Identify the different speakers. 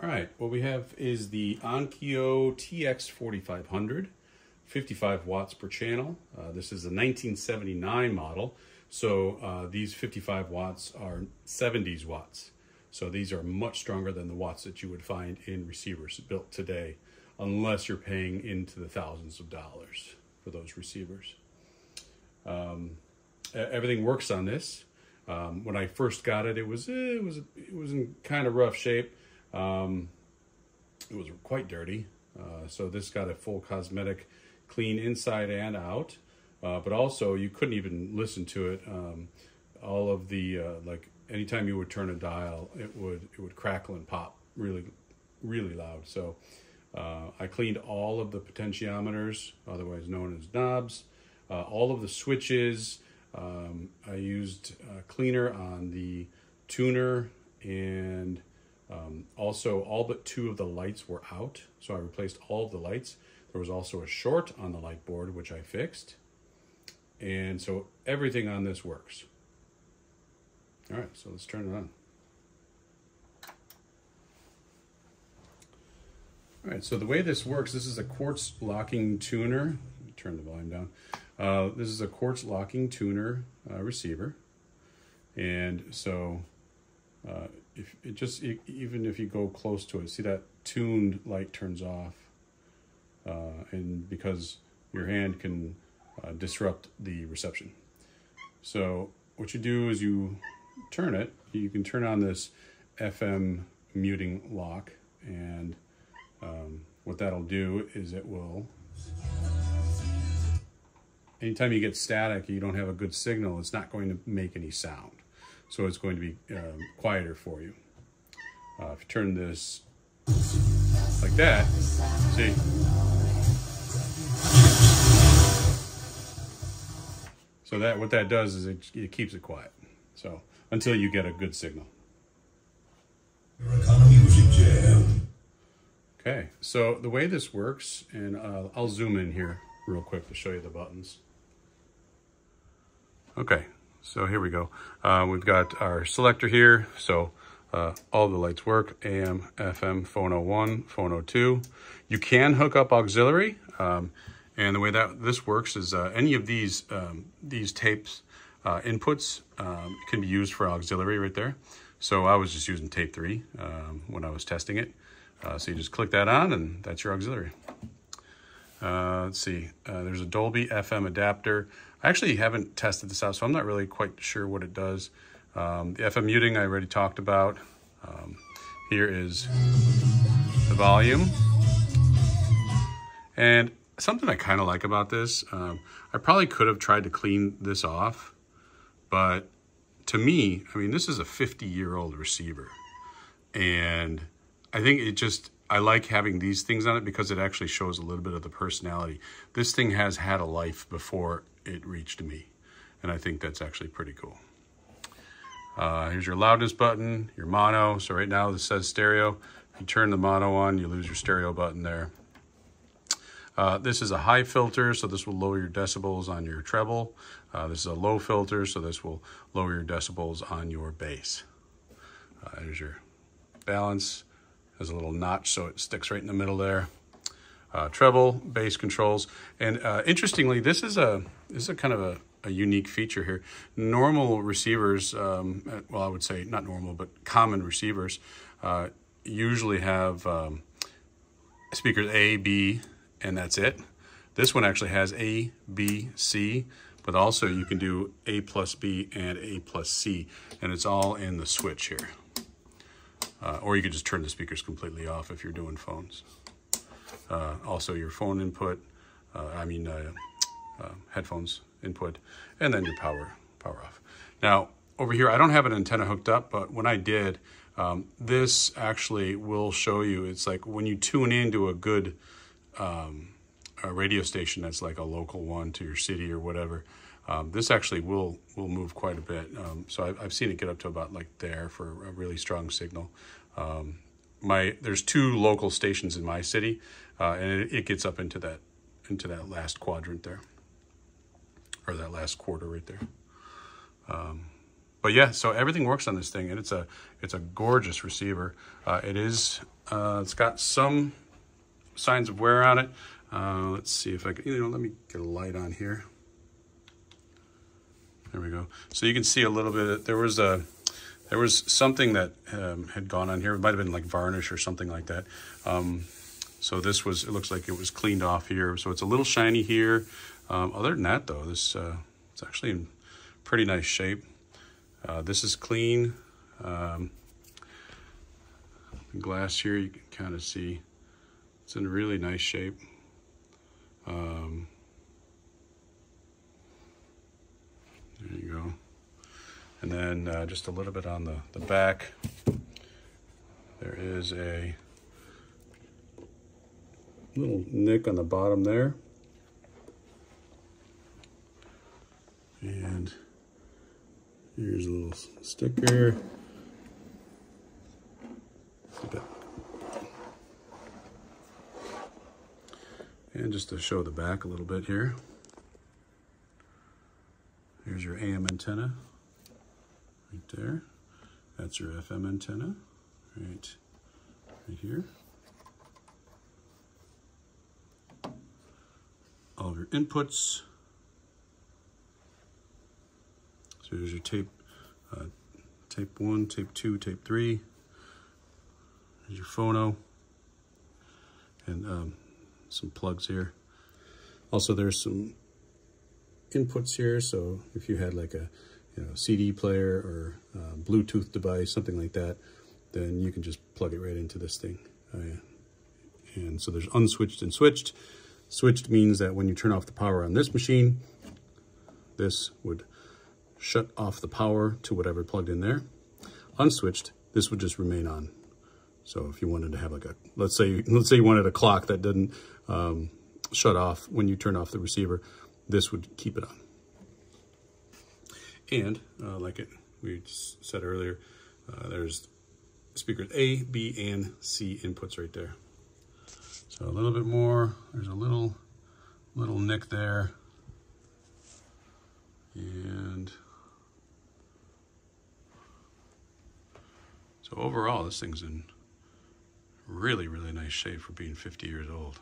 Speaker 1: All right, what we have is the Onkyo TX-4500, 55 watts per channel. This is a 1979 model, so these 55 watts are 70s watts. So these are much stronger than the watts that you would find in receivers built today, unless you're paying into the thousands of dollars for those receivers. Everything works on this. When I first got it, it was in kind of rough shape. It was quite dirty. So this got a full cosmetic clean inside and out. But also you couldn't even listen to it. All of the, like anytime you would turn a dial, it would crackle and pop really, really loud. So I cleaned all of the potentiometers, otherwise known as knobs, all of the switches. I used cleaner on the tuner, and also all but 2 of the lights were out, so I replaced all of the lights. There was also a short on the light board, which I fixed, and so everything on this works. All right, so let's turn it on. All right, so the way this works, this is a quartz locking tuner. Let me turn the volume down. This is a quartz locking tuner receiver, and so even if you go close to it, see that tuned light turns off, and because your hand can disrupt the reception. So what you do is you turn it. You can turn on this FM muting lock, and what that'll do is it will, anytime you get static, you don't have a good signal, it's not going to make any sound. So it's going to be quieter for you. If you turn this like that, see? So that what that does is it keeps it quiet. So until you get a good signal.
Speaker 2: Your economy music jam.
Speaker 1: Okay, so the way this works, and I'll zoom in here real quick to show you the buttons. Okay, so here we go. We've got our selector here. So all the lights work: AM, FM, phone 01, phone 02. You can hook up auxiliary, and the way that this works is any of these tapes inputs can be used for auxiliary right there. So I was just using tape 3 when I was testing it. So you just click that on, and that's your auxiliary. Let's see, there's a Dolby FM adapter. I actually haven't tested this out, so I'm not really quite sure what it does. The FM muting I already talked about. Here is the volume. And something I kind of like about this, I probably could have tried to clean this off, but to me, I mean, this is a 50-year-old receiver. And I think I like having these things on it because it actually shows a little bit of the personality. This thing has had a life before it reached me, and I think that's actually pretty cool. Here's your loudness button, your mono. So right now this says stereo. If you turn the mono on, you lose your stereo button there. This is a high filter, so this will lower your decibels on your treble. This is a low filter, so this will lower your decibels on your bass. There's your balance. Has a little notch, so it sticks right in the middle there. Treble, bass controls, and interestingly, this is a kind of a unique feature here. Normal receivers, well, I would say not normal, but common receivers, usually have speakers A, B, and that's it. This one actually has A, B, C, but also you can do A plus B and A plus C, and it's all in the switch here. Or you could just turn the speakers completely off if you're doing phones. Also your phone input, headphones input, and then your power off. Now over here, I don't have an antenna hooked up, but when I did, this actually will show you, it's like when you tune into a good a radio station that's like a local one to your city or whatever, this actually will move quite a bit. So I've seen it get up to about like there for a really strong signal. There's 2 local stations in my city, and it gets up into that last quadrant there, or that last quarter right there. But yeah, so everything works on this thing, and it's a gorgeous receiver. It is It's got some signs of wear on it. Let's see if I can, let me get a light on here. There we go. So you can see a little bit, there was something that had gone on here. It might have been like varnish or something like that. So it looks like it was cleaned off here. So it's a little shiny here. Other than that though, it's actually in pretty nice shape. This is clean. The glass here, you can kind of see it's in really nice shape. There you go. And then just a little bit on the back, there is a little nick on the bottom there. And here's a little sticker. And just to show the back a little bit here. Here's your AM antenna. Right there. That's your FM antenna. Right here. All of your inputs. So here's your tape 1, tape 2, tape 3. Here's your phono. And some plugs here. Also, there's some inputs here. So if you had like a CD player or Bluetooth device, something like that, then you can just plug it right into this thing. And so there's unswitched and switched. Switched means that when you turn off the power on this machine, this would shut off the power to whatever plugged in there. Unswitched, this would just remain on. So if you wanted to have like let's say you wanted a clock that didn't shut off when you turn off the receiver, this would keep it on. And like we said earlier, there's speakers A, B, and C inputs right there. So a little bit more. There's a little nick there, and so overall, this thing's in really, really nice shape for being 50 years old.